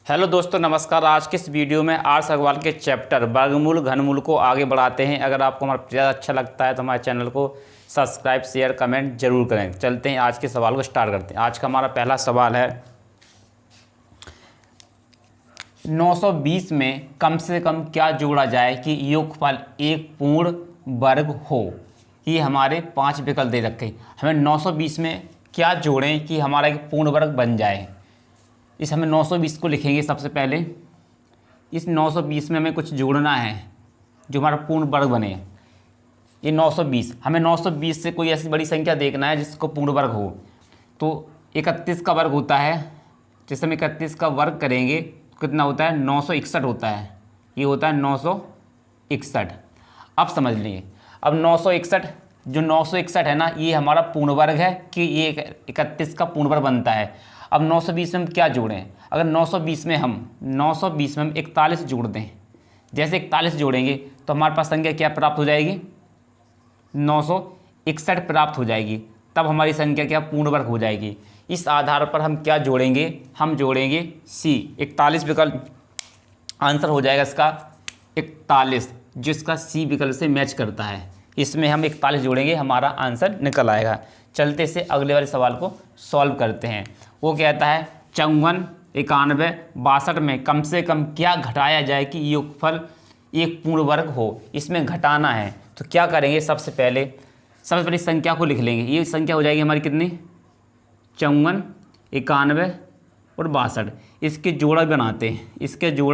Hello दोस्तों, नमस्कार। आज के इस वीडियो में आर्ट्स अग्रवाल के चैप्टर वर्गमूल घनमूल को आगे बढ़ाते हैं। अगर आपको हमारा ज़्यादा अच्छा लगता है तो हमारे चैनल को सब्सक्राइब शेयर कमेंट जरूर करें। चलते हैं आज के सवाल को स्टार्ट करते हैं। आज का हमारा पहला सवाल है 920 में कम से कम क्या जोड़ा जाए कि योगफल एक पूर्ण वर्ग हो। ये हमारे 5 विकल्प दे रखे हैं। हमें 920 में क्या जोड़ें कि हमारा एक पूर्ण वर्ग बन जाए। इस हमें 920 को लिखेंगे। सबसे पहले इस 920 में हमें कुछ जोड़ना है जो हमारा पूर्ण वर्ग बने। ये 920, हमें 920 से कोई ऐसी बड़ी संख्या देखना है जिसको पूर्ण वर्ग हो। तो 31 का वर्ग होता है। जैसे हम 31 का वर्ग करेंगे तो कितना होता है, 961 होता है। ये होता है 961। अब समझ लीजिए, अब 961 जो 961 है ना, ये हमारा पूर्ण वर्ग है कि ये 31 का पूर्ण वर्ग बनता है। अब 920 में हम क्या जोड़ें। अगर 920 में हम 41 जोड़ दें, जैसे 41 जोड़ेंगे तो हमारे पास संख्या क्या प्राप्त हो जाएगी, 961 प्राप्त हो जाएगी। तब हमारी संख्या क्या पूर्ण वर्ग हो जाएगी। इस आधार पर हम क्या जोड़ेंगे, हम जोड़ेंगे सी 41 विकल्प। आंसर हो जाएगा इसका 41, जिसका सी विकल्प से मैच करता है। इसमें हम 41 जोड़ेंगे, हमारा आंसर निकल आएगा। चलते से अगले वाले सवाल को सॉल्व करते हैं। वो कहता है 54, 91, 62 में कम से कम क्या घटाया जाए कि योगफल एक पूर्ण वर्ग हो। इसमें घटाना है तो क्या करेंगे, सबसे पहले संख्या को लिख लेंगे। ये संख्या हो जाएगी हमारी कितनी, 54, 91 और 62। इसके जोड़ा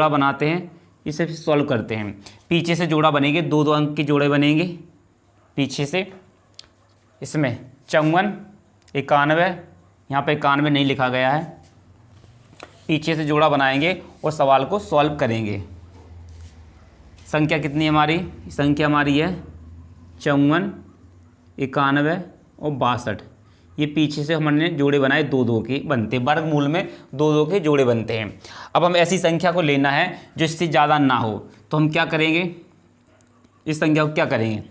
बनाते हैं, इसे फिर सॉल्व करते हैं। पीछे से जोड़ा बनेंगे, दो अंक के जोड़े बनेंगे पीछे से। इसमें 54, 91, यहाँ पे 91 नहीं लिखा गया है। पीछे से जोड़ा बनाएंगे और सवाल को सॉल्व करेंगे। संख्या कितनी हमारी, संख्या हमारी है 54, 91 और 62। ये पीछे से हमने जोड़े बनाए, दो के बनते, वर्गमूल में दो के जोड़े बनते हैं। अब हम ऐसी संख्या को लेना है जो इससे ज़्यादा ना हो। तो हम क्या करेंगे, इस संख्या को क्या करेंगे,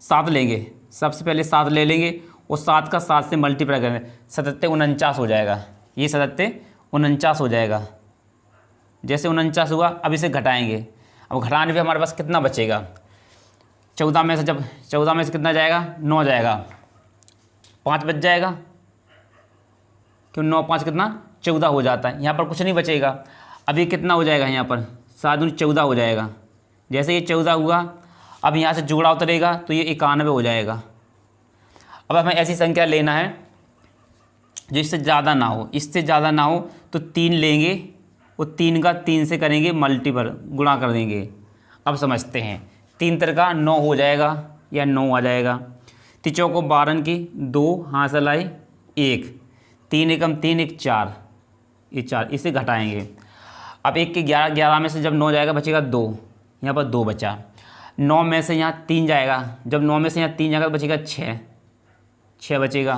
7 लेंगे। सबसे पहले 7 ले लेंगे और 7 का 7 से मल्टीप्लाई करेंगे, 77 49 हो जाएगा। ये 77 49 हो जाएगा। जैसे 49 हुआ, अब इसे घटाएंगे। अब घटाने पे हमारे पास कितना बचेगा, 14 में से कितना जाएगा, 9 जाएगा, 5 बच जाएगा। क्यों, 9 5 कितना 14 हो जाता है। यहाँ पर कुछ नहीं बचेगा। अब ये कितना हो जाएगा, यहाँ पर 7 दूनी 14 हो जाएगा। जैसे ये 14 हुआ, अब यहाँ से जोड़ा उतरेगा तो ये 91 हो जाएगा। अब हमें ऐसी संख्या लेना है जो इससे ज़्यादा ना हो। इससे ज़्यादा ना हो तो 3 लेंगे और 3 का 3 से करेंगे मल्टीपल, गुणा कर देंगे। अब समझते हैं, 3 3 का 9 हो जाएगा या 9 आ जाएगा। 3 चौको 12 की 2 हासिल आई 1, 3 एकम 3 1 4, ये 4। इसे घटाएंगे। अब 1 के 11, 11 में से जब 9 जाएगा बचेगा 2, यहाँ पर 2 बचा। 9 में से यहाँ 3 जाएगा, जब 9 में से यहाँ 3 जाएगा बचेगा 6 बचेगा।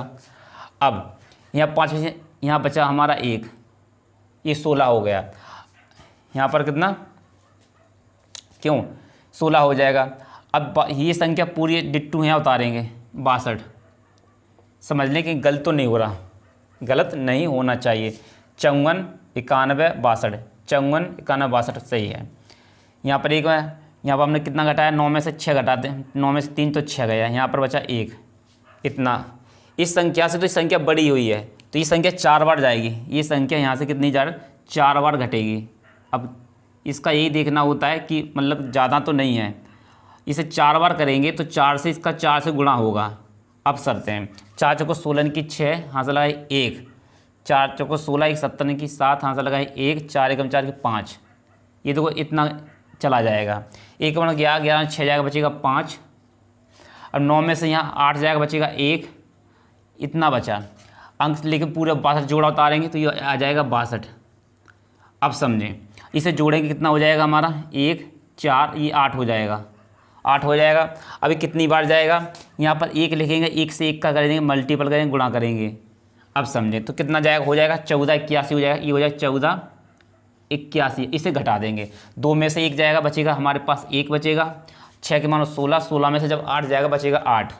अब यहाँ 5 में से यहाँ बचा हमारा 1, ये 16 हो गया। यहाँ पर कितना, क्यों 16 हो जाएगा। अब ये संख्या पूरी डिट्टू यहाँ उतारेंगे, 62। समझ लें कि गलत तो नहीं हो रहा, गलत नहीं होना चाहिए। 54 91 62, 54 91 62 सही है। यहाँ पर एक है, यहाँ पर हमने कितना घटाया, 9 में से 6 घटाते हैं। 9 में से 3 तो 6 गया, यहाँ पर बचा 1, इतना। इस संख्या से तो ये संख्या बड़ी हुई है तो ये संख्या 4 बार जाएगी। ये संख्या यहाँ से कितनी 4 बार घटेगी। अब इसका यही देखना होता है कि मतलब ज़्यादा तो नहीं है। इसे 4 बार करेंगे तो 4 से इसका 4 से गुणा होगा। अब सरते हैं, 4 चौको 16 की 6 हासिल लगाए 1, 4 चौको 16 1 17 की 7 हासिल लगाए 1, 4 एकम 4 की 5। ये देखो इतना चला जाएगा। 1 बना 11, 11 में 6 जाएगा बचेगा 5। अब 9 में से यहाँ 8 जाएगा बचेगा 1, इतना बचा। अंक लेके पूरे 62 जोड़ा उतारेंगे तो ये आ जाएगा 62। अब समझें, इसे जोड़ेंगे कितना हो जाएगा हमारा, 1 4, ये 8 हो जाएगा, 8 हो जाएगा। अभी कितनी बार जाएगा, यहाँ पर 1 लिखेंगे, 1 से 1 का करेंगे मल्टीपल करेंगे, गुणा करेंगे। अब समझें तो कितना जाएगा, हो जाएगा 14 81 हो जाएगा। ये हो जाएगा 14 81। इसे घटा देंगे, 2 में से 1 जाएगा बचेगा हमारे पास 1 बचेगा। 6 के मानो 16, 16 में से जब 8 जाएगा बचेगा 8।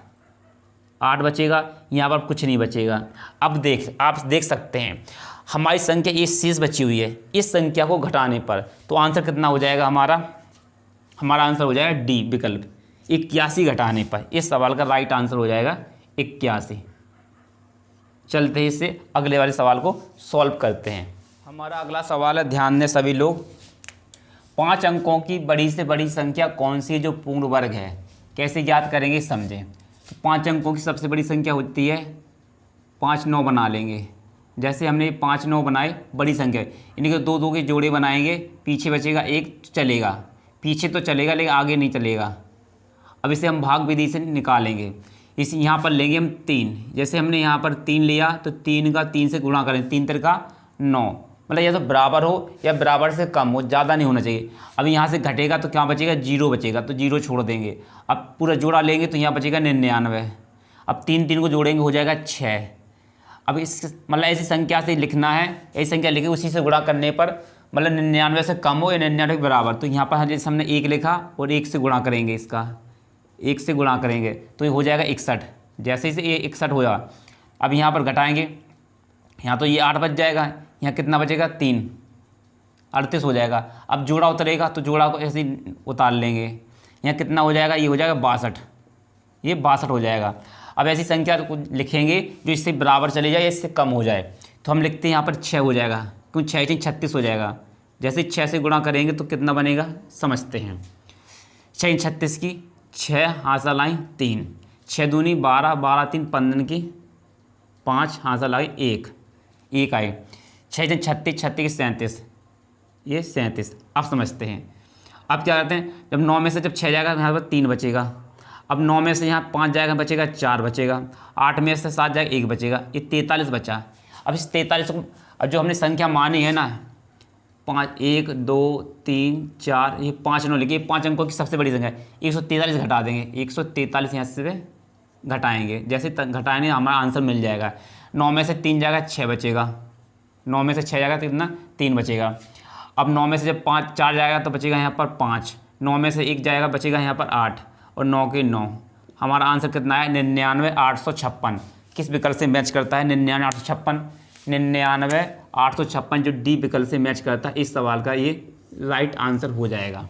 8 बचेगा, यहाँ पर कुछ नहीं बचेगा। अब आप देख सकते हैं हमारी संख्या ये शेष बची हुई है, इस संख्या को घटाने पर तो आंसर कितना हो जाएगा हमारा आंसर हो जाएगा डी विकल्प 81 घटाने पर। इस सवाल का राइट आंसर हो जाएगा 81। चलते हैं इससे अगले वाले सवाल को सॉल्व करते हैं। हमारा अगला सवाल है, ध्यान दें सभी लोग, 5 अंकों की बड़ी से बड़ी संख्या कौन सी है जो पूर्ण वर्ग है? कैसे याद करेंगे समझें। तो 5 अंकों की सबसे बड़ी संख्या होती है 5 9 बना लेंगे। जैसे हमने 5 9 बनाए बड़ी संख्या, इन्हीं के 2 2 के जोड़े बनाएंगे, पीछे बचेगा 1 चलेगा, पीछे तो चलेगा लेकिन आगे नहीं चलेगा। अब इसे हम भाग विधि से निकालेंगे। इस यहाँ पर लेंगे हम 3, जैसे हमने यहाँ पर 3 लिया तो 3 का 3 से गुणा करें, 3 3 का 9, मतलब या तो बराबर हो या बराबर से कम हो, ज़्यादा नहीं होना चाहिए। अब यहाँ से घटेगा तो क्या बचेगा, 0 बचेगा, तो 0 छोड़ देंगे। अब पूरा जोड़ा लेंगे तो यहाँ बचेगा 99। अब 3 3 को जोड़ेंगे हो जाएगा 6। अब इस मतलब ऐसी संख्या से लिखना है, ऐसी संख्या लिखे उसी से गुणा करने पर मतलब 99 से कम हो या 99 के बराबर। तो यहाँ पर जैसे हमने 1 लिखा और 1 से गुणा करेंगे, इसका 1 से गुणा करेंगे तो ये हो जाएगा 61। जैसे ही ये 61 हो जाएगा, अब यहाँ पर घटाएंगे, यहाँ तो ये 8 बच जाएगा, यहाँ कितना बचेगा 3, 38 हो जाएगा। अब जोड़ा उतरेगा तो जोड़ा को ऐसे ही उतार लेंगे, यहाँ कितना हो जाएगा, ये हो जाएगा 62, ये 62 हो जाएगा। अब ऐसी संख्या को लिखेंगे जो इससे बराबर चली जाए या इससे कम हो जाए, तो हम लिखते हैं यहाँ पर 6 हो जाएगा, क्योंकि 6 6 36 हो जाएगा। जैसे 6 से गुणा करेंगे तो कितना बनेगा समझते हैं। 6 36 की 6 हाथ लाई 3, 6 दूनी 12, 12 3 15 की 5 हाथ लाई 1 आए। 6 6 36, 36 की 37, ये 37। अब समझते हैं। अब क्या करते हैं, जब 9 में से जब 6 जाएगा तो यहाँ पर 3 बचेगा। अब 9 में से यहाँ 5 जाएगा बचेगा 4 बचेगा। 8 में से 7 जाएगा 1 बचेगा, ये 43 बचा। अब इस 43 को अब जो हमने संख्या मानी है ना 5 1 2 3 4, ये 5 9 लिखिए, 5 अंकों की सबसे बड़ी संख्या 143 घटा देंगे, 143 यहाँ से घटाएंगे। जैसे घटाएंगे हमारा आंसर मिल जाएगा। 9 में से 3 जाएगा 6 बचेगा, 9 में से 6 जाएगा तो कितना 3 बचेगा। अब 9 में से जब 4 जाएगा तो बचेगा यहाँ पर 5, 9 में से 1 जाएगा बचेगा यहाँ पर 8 और 9 के 9। हमारा आंसर कितना है 99 856। किस विकल्प से मैच करता है 99 856? 99 856 जो डी विकल्प से मैच करता है। इस सवाल का ये राइट आंसर हो जाएगा,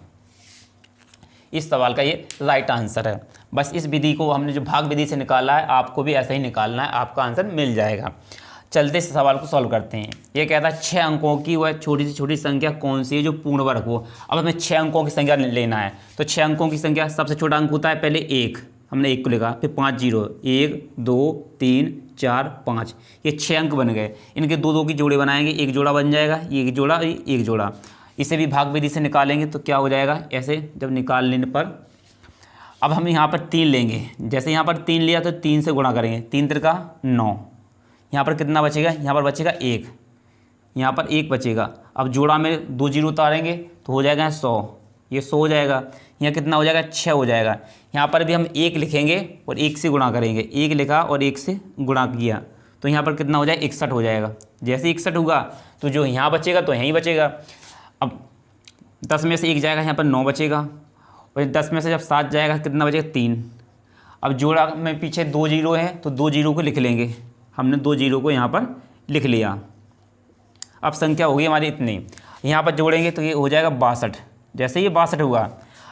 इस सवाल का ये राइट आंसर है। बस इस विधि को हमने जो भाग विधि से निकाला है आपको भी ऐसा ही निकालना है, आपका आंसर मिल जाएगा। चलते इस सवाल को सॉल्व करते हैं। ये कहता है 6 अंकों की वह छोटी से छोटी संख्या कौन सी है जो पूर्ण वर्ग हो। अब हमें 6 अंकों की संख्या लेना है, तो 6 अंकों की संख्या सबसे छोटा अंक होता है पहले 1, हमने 1 को लिखा, फिर 5 0, 1 2 3 4 5, ये 6 अंक बन गए। इनके 2 2 की जोड़े बनाएंगे, एक जोड़ा बन जाएगा, एक जोड़ा एक जोड़ा। इसे भी भाग विधि से निकालेंगे तो क्या हो जाएगा, ऐसे जब निकाल लेने पर अब हम यहाँ पर 3 लेंगे। जैसे यहाँ पर 3 लिया तो 3 से गुणा करेंगे, 3 3 का 9, यहाँ पर कितना बचेगा, यहाँ पर बचेगा 1, यहाँ पर 1 बचेगा। अब जोड़ा में 2 जीरो उतारेंगे तो हो जाएगा 100, ये 100 हो जाएगा। यहाँ कितना हो जाएगा 6 हो जाएगा। यहाँ पर भी हम 1 लिखेंगे और 1 से गुणा करेंगे, 1 लिखा और 1 से गुणा किया तो यहाँ पर कितना हो जाएगा 61 हो जाएगा। जैसे 61 होगा तो जो यहाँ बचेगा तो यहीं बचेगा। अब 10 में से 1 जाएगा, यहाँ पर 9 बचेगा, और 10 में से जब 7 जाएगा कितना बचेगा 3। अब जोड़ा में पीछे 2 जीरो हैं तो 2 जीरो को लिख लेंगे, हमने 2 जीरो को यहाँ पर लिख लिया। अब संख्या होगी हमारी इतनी, यहाँ पर जोड़ेंगे तो ये हो जाएगा 62। जैसे ये 62 हुआ,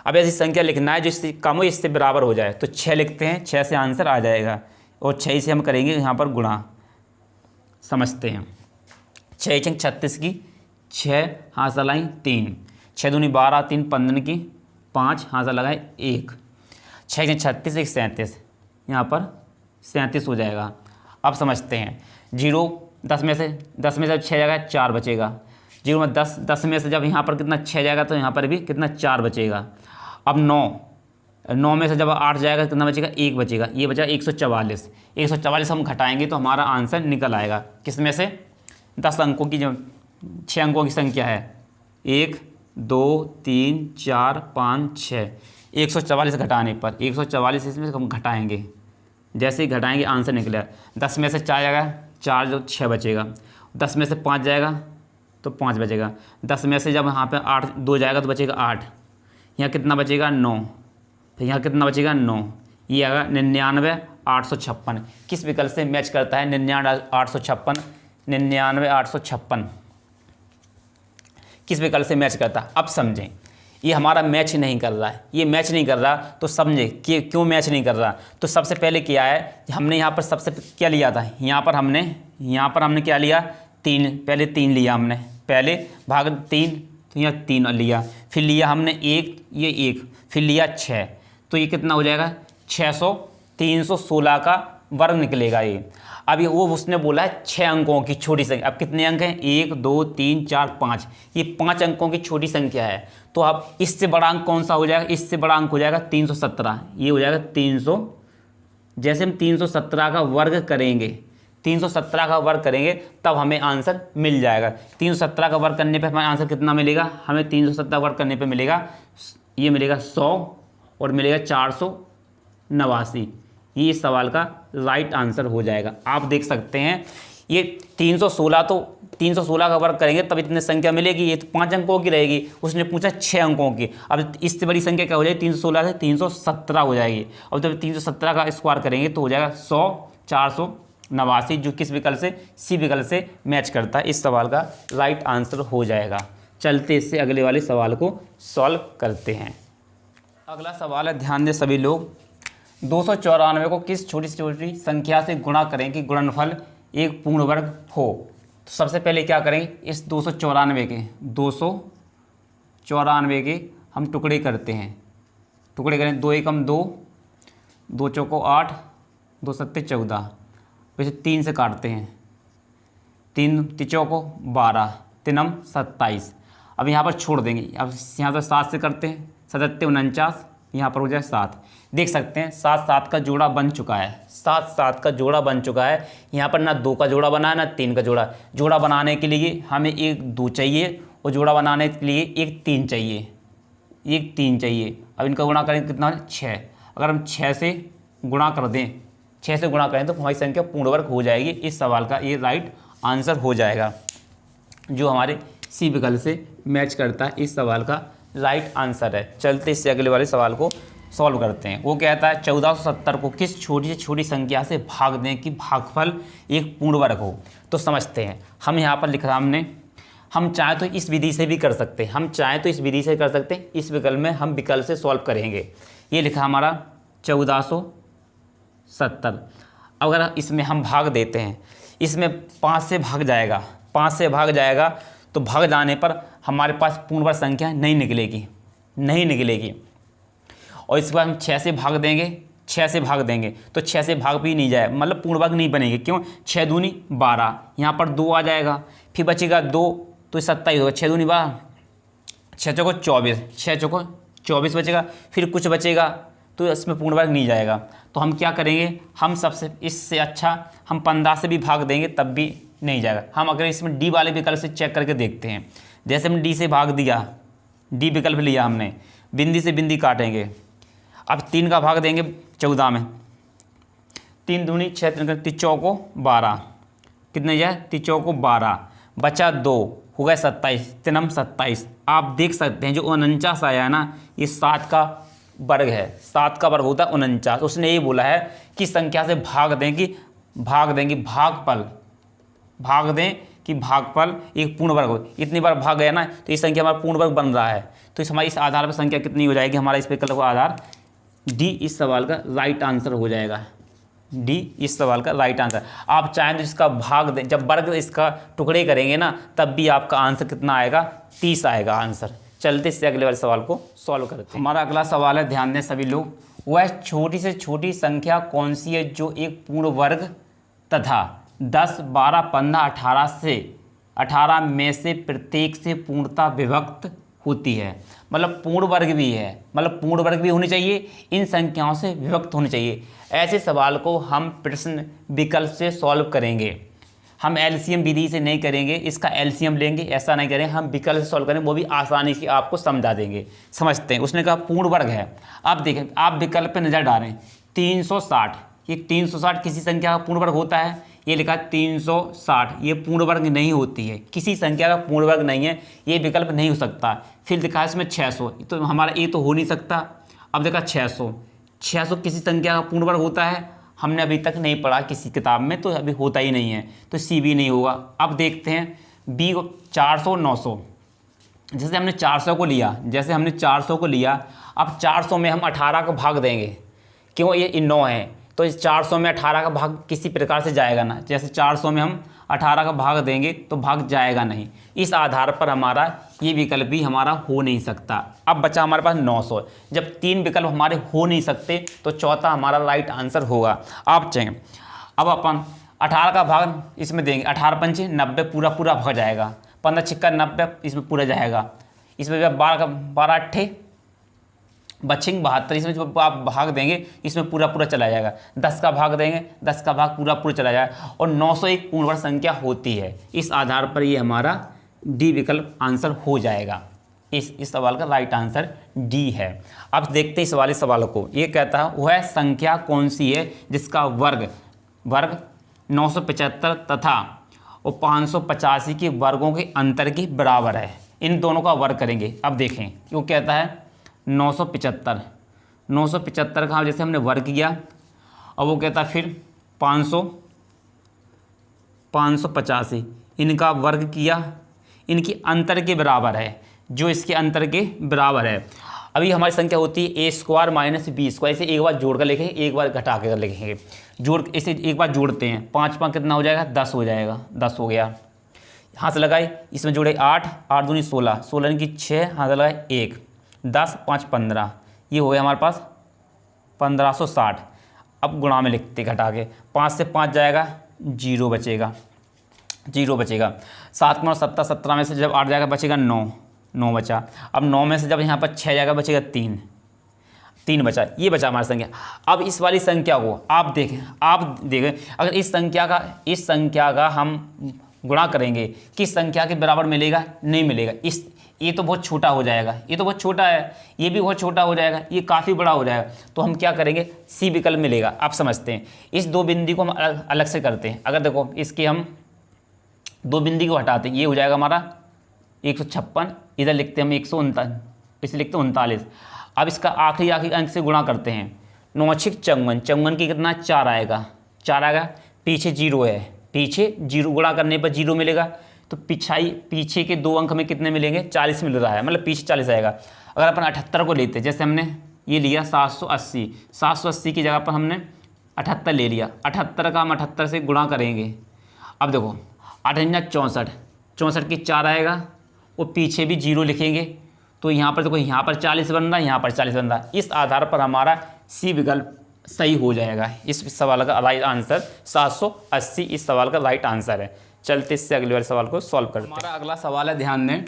अब ऐसी संख्या लिखना है जिससे कम हो इससे बराबर हो जाए, तो 6 लिखते हैं, 6 से आंसर आ जाएगा और 6 से हम करेंगे यहाँ पर गुणा। समझते हैं। 6 6 36 की 6 हाथ लगाई 3, 6 दूनी 12 3 15 की 5 हाथ लगाए 1, 6 6 36 1 37, यहाँ पर 37 हो जाएगा। अब समझते हैं। 0 10 में से जब 6 जाएगा 4 बचेगा। 0 में 10 में से जब यहाँ पर कितना 6 जाएगा तो यहाँ पर भी कितना 4 बचेगा। अब 9 में से जब 8 जाएगा कितना बचेगा 1 बचेगा, ये बचा 144। 144 हम घटाएंगे तो हमारा आंसर निकल आएगा। किस में से 10 अंकों की, जो 6 अंकों की संख्या है 1 2 3 4 5 6, 144 घटाने पर 144 इसमें से हम घटाएंगे। जैसे ही घटाएंगे आंसर निकलेगा। 10 में से 4 जाएगा 4 जो 6 बचेगा। 10 में से 5 जाएगा तो 5 बचेगा। 10 में से जब यहाँ पे 8 2 जाएगा तो बचेगा 8, यहाँ कितना बचेगा 9, फिर यहाँ कितना बचेगा 9, ये आएगा 99 856 किस विकल्प से मैच करता है? 99 856 किस विकल्प से मैच करता है? अब समझें, ये हमारा मैच नहीं कर रहा है, ये मैच नहीं कर रहा, तो समझे कि क्यों मैच नहीं कर रहा। तो सबसे पहले क्या है, हमने यहाँ पर सबसे क्या लिया था, यहाँ पर हमने क्या लिया, 3, पहले 3 लिया हमने, पहले भाग 3, तो यहाँ 3 लिया, फिर लिया हमने 1, ये 1, फिर लिया 6, तो ये कितना हो जाएगा 600, 316 का वर्ग निकलेगा ये। अब ये वो उसने बोला है 6 अंकों की छोटी संख्या। अब कितने अंक हैं, 1 2 3 4 5, ये 5 अंकों की छोटी संख्या है। तो अब इससे बड़ा अंक कौन सा हो जाएगा, इससे बड़ा अंक हो जाएगा 317, ये हो जाएगा 300। जैसे हम 317 का वर्ग करेंगे, 317 का वर्ग करेंगे तब हमें आंसर मिल जाएगा। 317 का वर्ग करने पे हमें आंसर कितना मिलेगा, हमें 317 वर्ग करने पे मिलेगा, ये मिलेगा 100 और मिलेगा 489। ये इस सवाल का राइट आंसर हो जाएगा। आप देख सकते हैं ये 316, तो 316 का वर्ग करेंगे तब इतनी संख्या मिलेगी, ये तो 5 अंकों की रहेगी, उसने पूछा 6 अंकों की। अब इससे बड़ी संख्या क्या हो जाएगी, 316 से 317 हो जाएगी। और जब 317 का स्क्वायर करेंगे तो हो जाएगा 100, 489, जो किस विकल्प से, सी विकल्प से मैच करता है। इस सवाल का राइट आंसर हो जाएगा। चलते इससे अगले वाले सवाल को सॉल्व करते हैं। अगला सवाल है, ध्यान दें सभी लोग, 294 को किस छोटी से छोटी संख्या से गुणा करें कि गुणनफल एक पूर्ण वर्ग हो। तो सबसे पहले क्या करेंगे, इस 294 के हम टुकड़े करते हैं, टुकड़े करें, 2 एकम 2, 2 चौको 8, 2 सत्ते 14, वैसे 3 से काटते हैं, 3 तिचौको 12, 3 27। अब यहाँ पर छोड़ देंगे, अब यहाँ पर 7 से करते हैं, 7 49, यहाँ पर हो जाए 7। देख सकते हैं 7 7 का जोड़ा बन चुका है, 7 7 का जोड़ा बन चुका है। यहाँ पर ना 2 का जोड़ा बना है ना 3 का जोड़ा। जोड़ा बनाने के लिए हमें 1 2 चाहिए और जोड़ा बनाने के लिए 1 3 चाहिए, 1 3 चाहिए। अब इनका गुणा करें कितना, 6। अगर हम 6 से गुणा कर दें, 6 से गुणा करें तो हमारी संख्या पूर्ण वर्ग हो जाएगी। इस सवाल का ये राइट आंसर हो जाएगा, जो हमारे सी विकल्प से मैच करता है। इस सवाल का राइट आंसर है। चलते इससे अगले वाले सवाल को सॉल्व करते हैं। वो कहता है 1470 को किस छोटी से छोटी संख्या से भाग दें कि भागफल एक पूर्ण वर्ग हो। तो समझते हैं, हम यहाँ पर लिखा हमने, हम चाहे तो इस विधि से भी कर सकते हैं, हम चाहे तो इस विधि से कर सकते हैं। इस विकल्प में हम विकल्प से सॉल्व करेंगे। ये लिखा हमारा 1470। अगर इसमें हम भाग देते हैं, इसमें 5 से भाग जाएगा, 5 से भाग जाएगा, तो भाग जाने पर हमारे पास पूर्ण वर्ग संख्या नहीं निकलेगी। और इसके बाद हम 6 से भाग देंगे, 6 से भाग देंगे तो 6 से भाग भी नहीं जाए, मतलब पूर्ण वर्ग नहीं बनेगी। क्यों, 6 दूनी 12, यहाँ पर 2 आ जाएगा, फिर बचेगा 2, तो 27 होगा, 6 दूनी 12, 6 चौको 24, 6 चौको 24 बचेगा, फिर कुछ बचेगा, तो इसमें पूर्ण वर्ग नहीं जाएगा। तो हम क्या करेंगे, हम सबसे इससे अच्छा हम 15 से भी भाग देंगे तब भी नहीं जाएगा। हम अगर इसमें डी वाले विकल्प से चेक करके देखते हैं, जैसे हम डी से भाग दिया, डी विकल्प लिया हमने, बिंदी से बिंदी काटेंगे। अब 3 का भाग देंगे 14 में, 3 दूनी 6, 3 चौको 12, कितने जाए 3 चौको 12, बचा 2, हो गए 27, 3 27। आप देख सकते हैं जो 49 आया है ना, ये 7 का वर्ग है, 7 का वर्ग होता है 49। उसने ये बोला है कि संख्या से भाग दें कि भागफल एक पूर्ण वर्ग हो। इतनी बार भाग गया ना, तो इस संख्या हमारा पूर्ण वर्ग बन रहा है। तो इस हमारी इस आधार पर संख्या कितनी हो जाएगी, हमारा इस विकल्प का आधार डी इस सवाल का राइट आंसर हो जाएगा। डी इस सवाल का राइट आंसर। आप चाहें तो इसका भाग दें, जब वर्ग इसका टुकड़े करेंगे ना, तब भी आपका आंसर कितना आएगा, 30 आएगा आंसर। चलते इससे अगले वाले सवाल को सॉल्व करते हैं। हमारा अगला सवाल है, ध्यान दें सभी लोग, वह छोटी से छोटी संख्या कौन सी है जो एक पूर्ण वर्ग तथा 10 12 15 18 में से प्रत्येक से पूर्णतः विभक्त होती है। मतलब पूर्ण वर्ग भी है, मतलब पूर्ण वर्ग भी होनी चाहिए, इन संख्याओं से विभक्त होनी चाहिए। ऐसे सवाल को हम प्रश्न विकल्प से सॉल्व करेंगे, हम एलसीएम विधि से नहीं करेंगे, इसका एलसीएम लेंगे, ऐसा नहीं करें, हम विकल्प से सॉल्व करें, वो भी आसानी से आपको समझा देंगे। समझते हैं, उसने कहा पूर्ण वर्ग है। आप देखें, आप विकल्प पे नज़र डालें, 360, ये 360 किसी संख्या का पूर्ण वर्ग होता है, ये लिखा 360, ये पूर्ण वर्ग नहीं होती है, किसी संख्या का पूर्ण वर्ग नहीं है, ये विकल्प नहीं हो सकता। फिर दिखा इसमें 600, तो हमारा ये तो हो नहीं सकता। अब देखा 600 किसी संख्या का पूर्ण वर्ग होता है, हमने अभी तक नहीं पढ़ा किसी किताब में, तो अभी होता ही नहीं है, तो सी भी नहीं होगा। अब देखते हैं बी को 400 900, जैसे हमने 400 को लिया, अब 400 में हम 18 को भाग देंगे, क्यों ये 9 है, तो इस 400 में 18 का भाग किसी प्रकार से जाएगा ना, जैसे 400 में हम 18 का भाग देंगे तो भाग जाएगा नहीं। इस आधार पर हमारा ये विकल्प भी हमारा हो नहीं सकता। अब बचा हमारे पास 900। जब 3 विकल्प हमारे हो नहीं सकते तो चौथा हमारा राइट आंसर होगा। आप चाहें अब अपन 18 का भाग इसमें देंगे, 18 पंचे 90, पूरा भाग जाएगा, 15 छिक्का 90, इसमें पूरा जाएगा। इसमें जब 12 अट्ठे बचेंगे 72, इसमें जब आप भाग देंगे इसमें पूरा चला जाएगा। 10 का भाग देंगे, 10 का भाग पूरा चला जाएगा, और 900 एक पूर्ण वर्ग संख्या होती है। इस आधार पर ये हमारा डी विकल्प आंसर हो जाएगा। इस सवाल का राइट आंसर डी है। अब देखते हैं इस वाले सवाल को। ये कहता है वह संख्या कौन सी है जिसका वर्ग 975 तथा और 585 के वर्गों के अंतर के बराबर है। इन दोनों का वर्ग करेंगे। अब देखें वो कहता है 975 का जैसे हमने वर्ग किया, और वो कहता है फिर 585 इनका वर्ग किया, इनकी अंतर के बराबर है, जो इसके अंतर के बराबर है। अभी हमारी संख्या होती है a² माइनस b²। इसे एक बार जोड़ कर लिखेंगे, एक बार घटा कर लिखेंगे। इसे एक बार जोड़ते हैं, 5 5 कितना हो जाएगा, 10 हो जाएगा, 10 हो गया। हाथ से लगाए, इसमें जोड़े 8 8 दूनी 16, 16 इनकी 6, हाथ से लगाए 1, 10 5 15, ये हो गया हमारे पास 1560। अब गुणा में लिखते घटा के, 5 से 5 जाएगा, 0 बचेगा, 7 9 17, 17 में से जब 8 जाएगा बचेगा 9 बचा। अब 9 में से जब यहाँ पर 6 जाएगा बचेगा 3 बचा। ये बचा हमारी संख्या। अब इस वाली संख्या को आप देखें, अगर इस संख्या का हम गुणा करेंगे, किस संख्या के बराबर मिलेगा, नहीं मिलेगा। ये तो बहुत छोटा हो जाएगा, ये तो बहुत छोटा है, ये भी बहुत छोटा हो जाएगा, ये काफ़ी बड़ा हो जाएगा। तो हम क्या करेंगे, सी विकल्प मिलेगा। आप समझते हैं। इस 2 बिंदु को हम अलग से करते हैं। अगर देखो इसके हम 2 बिंदु को हटाते हैं, ये हो जाएगा हमारा 156, इधर लिखते हैं हम 139, इसे लिखते हैं 39। अब इसका आखिरी अंक से गुणा करते हैं, 9 6 54 की कितना 4 आएगा, पीछे 0 है, पीछे 0 गुणा करने पर 0 मिलेगा, तो पीछे के 2 अंक में कितने मिलेंगे, 40 मिल रहा है, मतलब पीछे 40 आएगा। अगर अपन 78 को लेते हैं, जैसे हमने ये लिया 780 की जगह पर हमने 78 ले लिया, 78 का हम 78 से गुणा करेंगे। अब देखो 8 64 की 4 आएगा, वो पीछे भी 0 लिखेंगे, तो यहाँ पर देखो यहाँ पर 40 बन रहा है, यहाँ पर 40 बन रहा है। इस आधार पर हमारा सी विकल्प सही हो जाएगा। इस सवाल का राइट आंसर 780 इस सवाल का राइट आंसर है। चलते इससे अगले वाले सवाल को सॉल्व करते हैं। हमारा अगला सवाल है, ध्यान दें,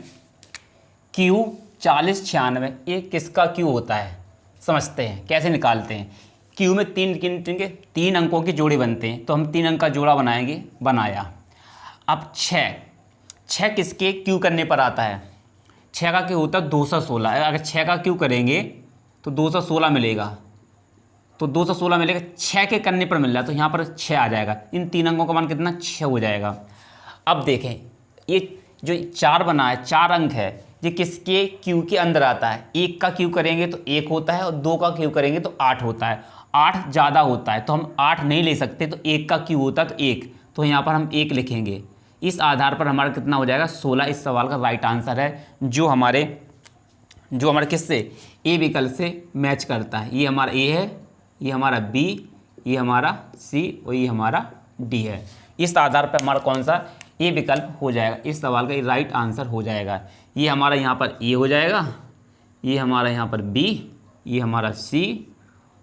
Q 40 96, ये किसका Q होता है, समझते हैं कैसे निकालते हैं। Q में 3 अंकों की जोड़ी बनते हैं, तो हम 3 अंक का जोड़ा बनाएंगे, बनाया। अब 6 किसके Q करने पर आता है, 6 का Q होता है 216। अगर 6 का Q करेंगे तो 216 मिलेगा, तो 216 मिलेगा, 6 के करने पर मिल रहा है, तो यहाँ पर 6 आ जाएगा। इन 3 अंकों का मान कितना, 6 हो जाएगा। अब देखें ये जो 4 बना है, 4 अंक है, ये किसके Q के अंदर आता है। 1 का Q करेंगे तो 1 होता है, और 2 का Q करेंगे तो 8 होता है। 8 ज़्यादा होता है, तो हम 8 नहीं ले सकते, तो 1 का Q होता है तो 1, तो यहाँ पर हम 1 लिखेंगे। इस आधार पर हमारा कितना हो जाएगा, 16 इस सवाल का राइट आंसर है, जो हमारे किससे, ए विकल्प से मैच करता है। ये हमारा ए है, ये हमारा बी, ये हमारा सी, और ये हमारा डी है। इस आधार पर हमारा कौन सा ए विकल्प हो जाएगा, इस सवाल का राइट आंसर हो जाएगा। ये हमारा यहाँ पर ए हो जाएगा, ये हमारा यहाँ पर बी, ये हमारा सी,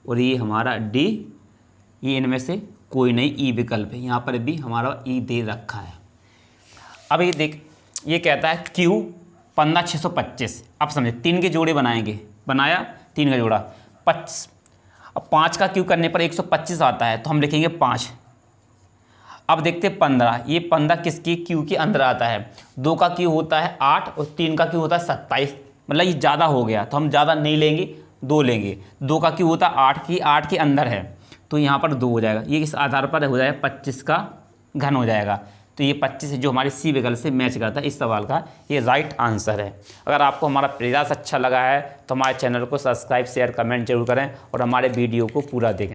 और ये हमारा डी। ये इनमें से कोई नहीं ई विकल्प है, यहाँ पर भी हमारा ई दे रखा है। अब ये देख, ये कहता है Q 15 625। अब समझे, 3 के जोड़े बनाएंगे, बनाया 3 का जोड़ा 25। अब 5 का Q करने पर 125 आता है, तो हम लिखेंगे 5। अब देखते हैं 15, ये 15 किसकी Q के अंदर आता है। 2 का Q होता है 8, और 3 का Q होता है 27, मतलब ये ज़्यादा हो गया, तो हम ज़्यादा नहीं लेंगे, 2 लेंगे। 2 का Q होता है 8 के अंदर है, तो यहाँ पर 2 हो जाएगा। ये इस आधार पर हो जाएगा 25 का घन हो जाएगा, तो ये 25 जो हमारे सी विकल्प से मैच करता है, इस सवाल का ये राइट आंसर है। अगर आपको हमारा प्रयास अच्छा लगा है तो हमारे चैनल को सब्सक्राइब शेयर कमेंट जरूर करें, और हमारे वीडियो को पूरा देखें।